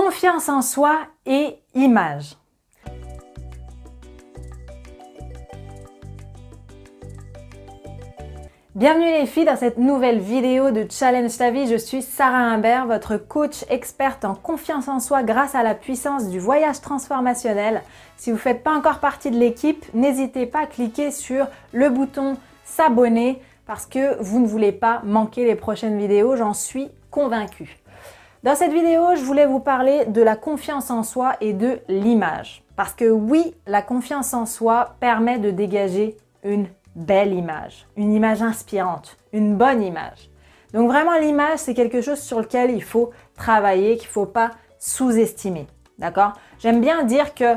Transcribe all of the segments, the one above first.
Confiance en soi et image. Bienvenue les filles dans cette nouvelle vidéo de Challenge ta vie. Je suis Sarah Imbert, votre coach experte en confiance en soi grâce à la puissance du voyage transformationnel. Si vous ne faites pas encore partie de l'équipe, n'hésitez pas à cliquer sur le bouton s'abonner parce que vous ne voulez pas manquer les prochaines vidéos, j'en suis convaincue. Dans cette vidéo, je voulais vous parler de la confiance en soi et de l'image. Parce que oui, la confiance en soi permet de dégager une belle image, une image inspirante, une bonne image. Donc vraiment, l'image, c'est quelque chose sur lequel il faut travailler, qu'il ne faut pas sous-estimer. D'accord? J'aime bien dire que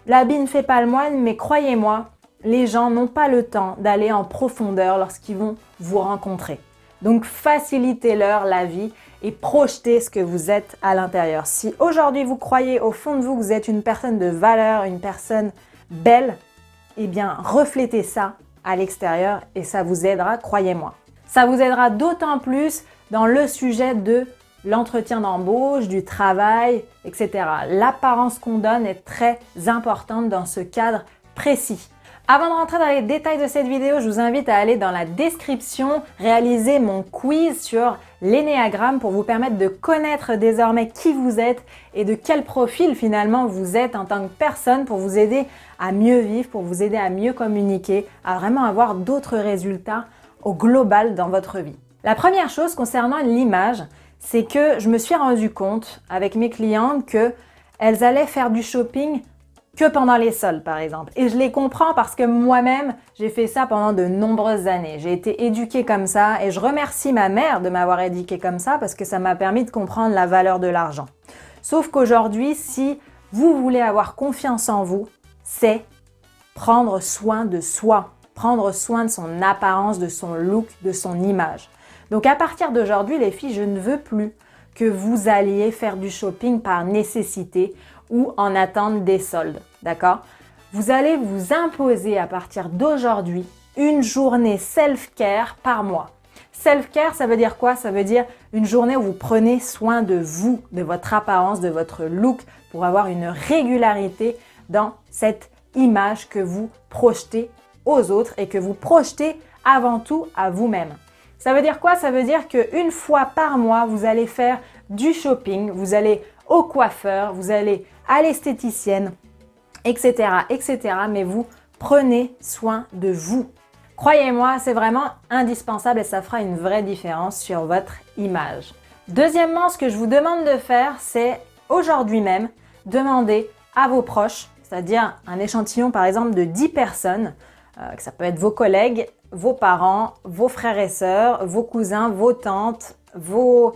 l'habit ne fait pas le moine, mais croyez-moi, les gens n'ont pas le temps d'aller en profondeur lorsqu'ils vont vous rencontrer. Donc facilitez-leur la vie et projetez ce que vous êtes à l'intérieur. Si aujourd'hui vous croyez au fond de vous que vous êtes une personne de valeur, une personne belle, eh bien reflétez ça à l'extérieur et ça vous aidera, croyez-moi. Ça vous aidera d'autant plus dans le sujet de l'entretien d'embauche, du travail, etc. L'apparence qu'on donne est très importante dans ce cadre précis. Avant de rentrer dans les détails de cette vidéo, je vous invite à aller dans la description, réaliser mon quiz sur l'énéagramme pour vous permettre de connaître désormais qui vous êtes et de quel profil finalement vous êtes en tant que personne pour vous aider à mieux vivre, pour vous aider à mieux communiquer, à vraiment avoir d'autres résultats au global dans votre vie. La première chose concernant l'image, c'est que je me suis rendu compte avec mes clientes qu'elles allaient faire du shopping que pendant les soldes par exemple. Et je les comprends parce que moi-même, j'ai fait ça pendant de nombreuses années. J'ai été éduquée comme ça et je remercie ma mère de m'avoir éduquée comme ça parce que ça m'a permis de comprendre la valeur de l'argent. Sauf qu'aujourd'hui, si vous voulez avoir confiance en vous, c'est prendre soin de soi, prendre soin de son apparence, de son look, de son image. Donc à partir d'aujourd'hui, les filles, je ne veux plus que vous alliez faire du shopping par nécessité ou en attente des soldes, d'accord? Vous allez vous imposer à partir d'aujourd'hui une journée self-care par mois. Self-care, ça veut dire quoi? Ça veut dire une journée où vous prenez soin de vous, de votre apparence, de votre look pour avoir une régularité dans cette image que vous projetez aux autres et que vous projetez avant tout à vous-même. Ça veut dire quoi? Ça veut dire qu'une fois par mois, vous allez faire du shopping, vous allez au coiffeur, vous allez à l'esthéticienne, etc., etc. Mais vous prenez soin de vous. Croyez-moi, c'est vraiment indispensable et ça fera une vraie différence sur votre image. Deuxièmement, ce que je vous demande de faire, c'est aujourd'hui même demander à vos proches, c'est-à-dire un échantillon par exemple de 10 personnes, que ça peut être vos collègues, vos parents, vos frères et sœurs, vos cousins, vos tantes, vos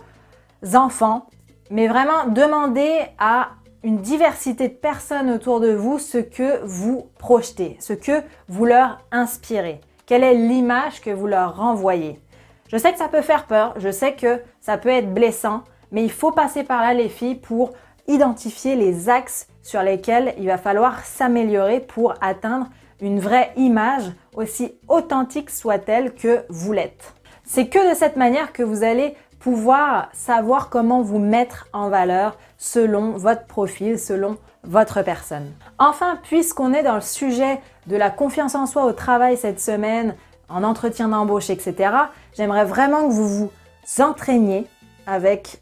enfants, mais vraiment demandez à une diversité de personnes autour de vous ce que vous projetez, ce que vous leur inspirez. Quelle est l'image que vous leur renvoyez? Je sais que ça peut faire peur, je sais que ça peut être blessant, mais il faut passer par là les filles pour identifier les axes sur lesquels il va falloir s'améliorer pour atteindre une vraie image, aussi authentique soit-elle que vous l'êtes. C'est que de cette manière que vous allez pouvoir savoir comment vous mettre en valeur selon votre profil, selon votre personne. Enfin, puisqu'on est dans le sujet de la confiance en soi au travail cette semaine, en entretien d'embauche, etc., j'aimerais vraiment que vous vous entraîniez avec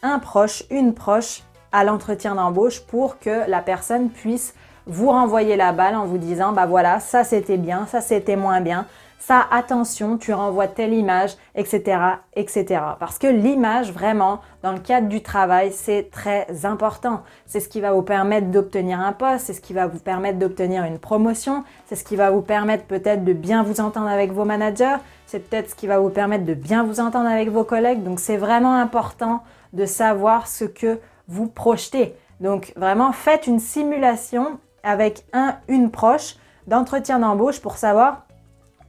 un proche, une proche à l'entretien d'embauche pour que la personne puisse vous renvoyer la balle en vous disant « bah voilà, ça c'était bien, ça c'était moins bien ». Ça, attention, tu renvoies telle image, etc., etc. Parce que l'image, vraiment, dans le cadre du travail, c'est très important. C'est ce qui va vous permettre d'obtenir un poste, c'est ce qui va vous permettre d'obtenir une promotion, c'est ce qui va vous permettre peut-être de bien vous entendre avec vos managers, c'est peut-être ce qui va vous permettre de bien vous entendre avec vos collègues. Donc, c'est vraiment important de savoir ce que vous projetez. Donc, vraiment, faites une simulation avec une proche d'entretien d'embauche pour savoir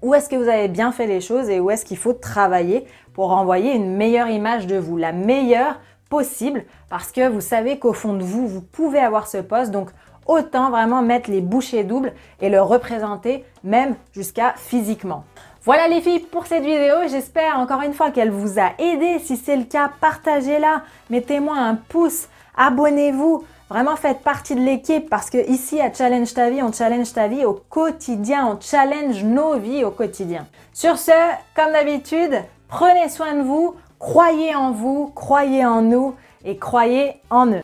où est-ce que vous avez bien fait les choses et où est-ce qu'il faut travailler pour renvoyer une meilleure image de vous, la meilleure possible, parce que vous savez qu'au fond de vous, vous pouvez avoir ce poste, donc autant vraiment mettre les bouchées doubles et le représenter même jusqu'à physiquement. Voilà les filles pour cette vidéo, j'espère encore une fois qu'elle vous a aidé. Si c'est le cas, partagez-la, mettez-moi un pouce Abonnez-vous, vraiment faites partie de l'équipe parce que ici à Challenge ta vie, on challenge ta vie au quotidien, on challenge nos vies au quotidien. Sur ce, comme d'habitude, prenez soin de vous, croyez en nous et croyez en eux.